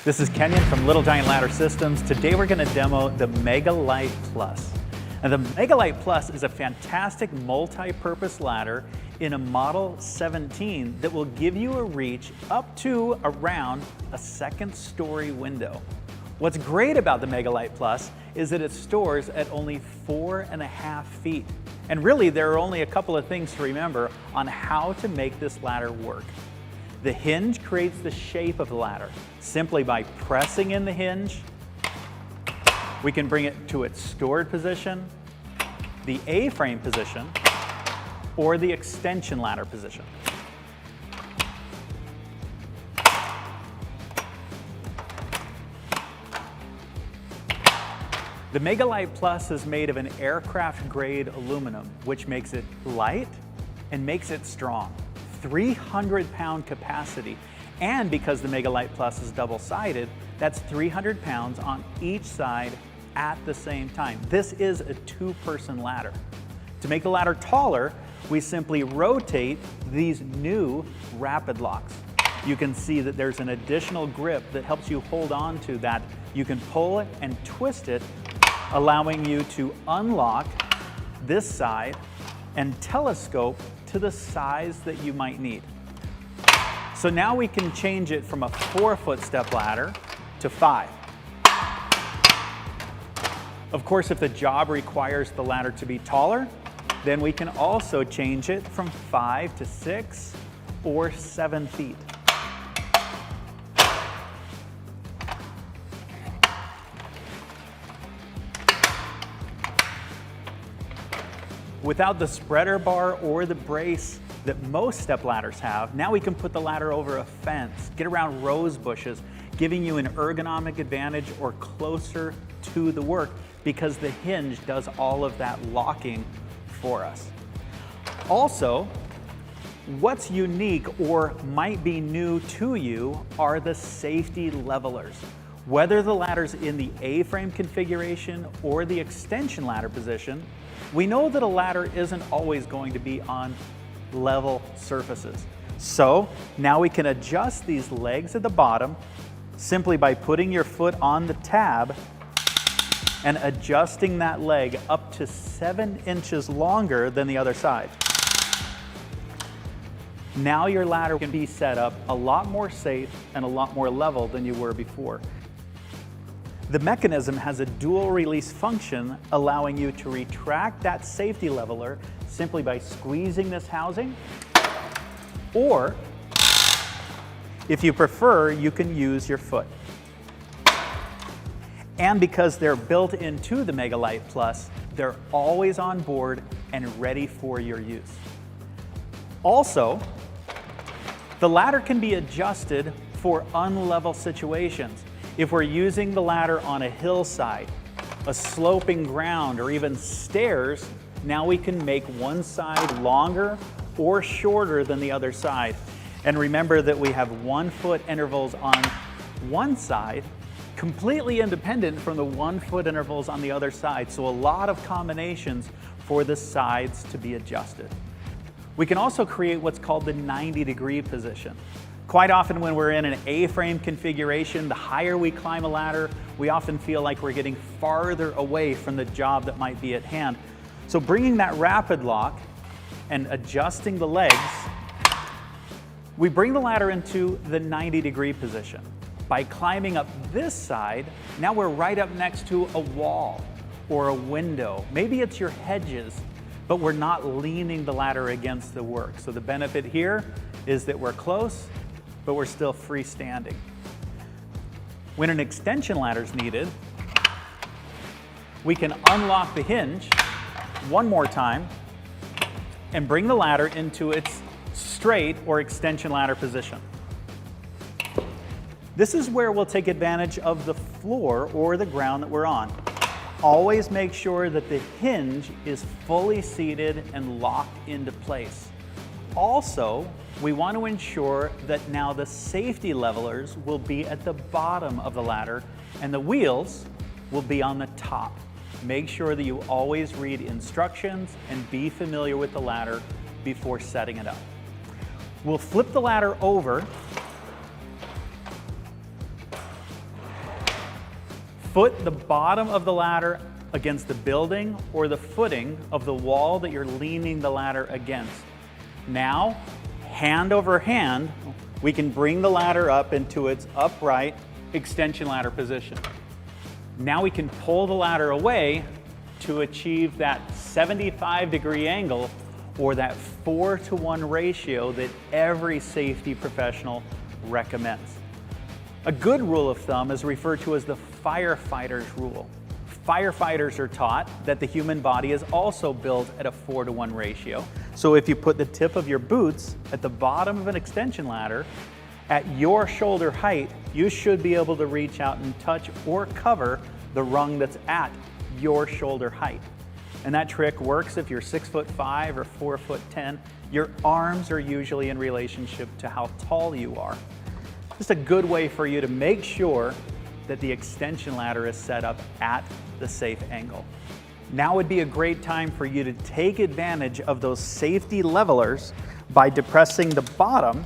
This is Kenyon from Little Giant Ladder Systems. Today we're going to demo the MegaLite Plus. And the MegaLite Plus is a fantastic multi-purpose ladder in a Model 17 that will give you a reach up to around a second-story window. What's great about the MegaLite Plus is that it stores at only 4.5 feet. And really, there are only a couple of things to remember on how to make this ladder work. The hinge creates the shape of the ladder. Simply by pressing in the hinge, we can bring it to its stored position, the A-frame position, or the extension ladder position. The MegaLite Plus is made of an aircraft-grade aluminum, which makes it light and makes it strong. 300-pound capacity, and because the MegaLite Plus is double-sided, that's 300 pounds on each side at the same time. This is a two-person ladder. To make the ladder taller, we simply rotate these new rapid locks. You can see that there's an additional grip that helps you hold on to that. You can pull it and twist it, allowing you to unlock this side and telescope to the size that you might need. So now we can change it from a 4-foot step ladder to 5. Of course, if the job requires the ladder to be taller, then we can also change it from 5 to 6 or 7 feet. Without the spreader bar or the brace that most step ladders have, now we can put the ladder over a fence, get around rose bushes, giving you an ergonomic advantage or closer to the work because the hinge does all of that locking for us. Also, what's unique or might be new to you are the safety levelers. Whether the ladder's in the A-frame configuration or the extension ladder position, we know that a ladder isn't always going to be on level surfaces. So now we can adjust these legs at the bottom simply by putting your foot on the tab and adjusting that leg up to 7 inches longer than the other side. Now your ladder can be set up a lot more safe and a lot more level than you were before. The mechanism has a dual release function, allowing you to retract that safety leveler simply by squeezing this housing, or if you prefer, you can use your foot. And because they're built into the MegaLite Plus, they're always on board and ready for your use. Also, the ladder can be adjusted for unlevel situations. If we're using the ladder on a hillside, a sloping ground, or even stairs, now we can make one side longer or shorter than the other side. And remember that we have 1-foot intervals on one side, completely independent from the 1-foot intervals on the other side. So a lot of combinations for the sides to be adjusted. We can also create what's called the 90-degree position. Quite often when we're in an A-frame configuration, the higher we climb a ladder, we often feel like we're getting farther away from the job that might be at hand. So bringing that rapid lock and adjusting the legs, we bring the ladder into the 90-degree position. By climbing up this side, now we're right up next to a wall or a window. Maybe it's your hedges, but we're not leaning the ladder against the work. So the benefit here is that we're close, but we're still freestanding. When an extension ladder is needed, we can unlock the hinge one more time and bring the ladder into its straight or extension ladder position. This is where we'll take advantage of the floor or the ground that we're on. Always make sure that the hinge is fully seated and locked into place. Also, we want to ensure that now the safety levelers will be at the bottom of the ladder and the wheels will be on the top. Make sure that you always read instructions and be familiar with the ladder before setting it up. We'll flip the ladder over Foot the bottom of the ladder against the building or the footing of the wall that you're leaning the ladder against. Now, hand over hand, we can bring the ladder up into its upright extension ladder position. Now we can pull the ladder away to achieve that 75-degree angle or that 4-to-1 ratio that every safety professional recommends. A good rule of thumb is referred to as the firefighter's rule. Firefighters are taught that the human body is also built at a 4-to-1 ratio. So if you put the tip of your boots at the bottom of an extension ladder at your shoulder height, you should be able to reach out and touch or cover the rung that's at your shoulder height. And that trick works if you're 6'5" or 4'10". Your arms are usually in relationship to how tall you are. Just a good way for you to make sure that the extension ladder is set up at the safe angle. Now would be a great time for you to take advantage of those safety levelers by depressing the bottom.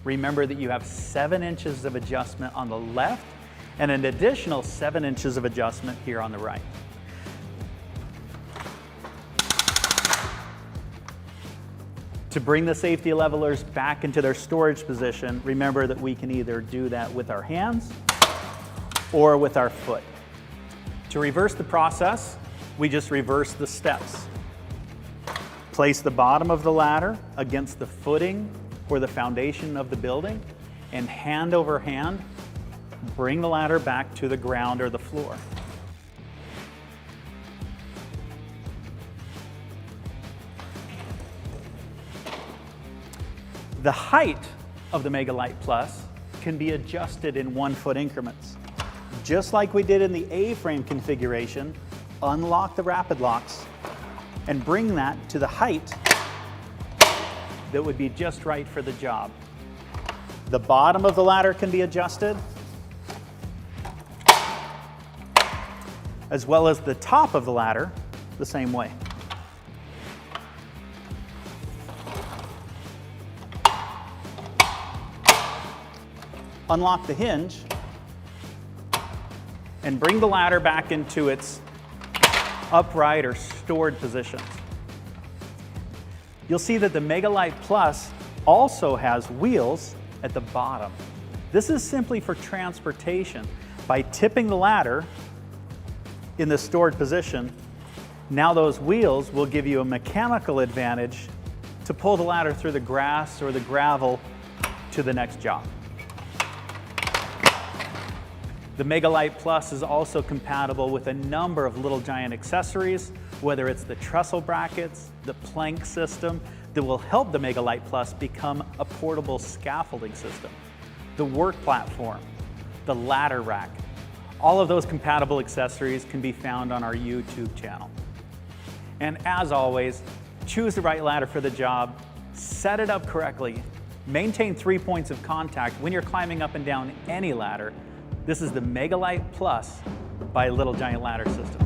Remember that you have 7 inches of adjustment on the left and an additional 7 inches of adjustment here on the right. To bring the safety levelers back into their storage position, remember that we can either do that with our hands or with our foot. To reverse the process, we just reverse the steps. Place the bottom of the ladder against the footing or the foundation of the building, and hand over hand, bring the ladder back to the ground or the floor. The height of the MegaLite Plus can be adjusted in 1-foot increments. Just like we did in the A-frame configuration, unlock the rapid locks and bring that to the height that would be just right for the job. The bottom of the ladder can be adjusted, as well as the top of the ladder the same way. Unlock the hinge and bring the ladder back into its upright or stored positions. You'll see that the MegaLite Plus also has wheels at the bottom. This is simply for transportation. By tipping the ladder in the stored position, now those wheels will give you a mechanical advantage to pull the ladder through the grass or the gravel to the next job. The MegaLite Plus is also compatible with a number of Little Giant accessories, whether it's the trestle brackets, the plank system, that will help the MegaLite Plus become a portable scaffolding system, the work platform, the ladder rack. All of those compatible accessories can be found on our YouTube channel. And as always, choose the right ladder for the job, set it up correctly, maintain 3 points of contact when you're climbing up and down any ladder. This is the MegaLite Plus by Little Giant Ladder System.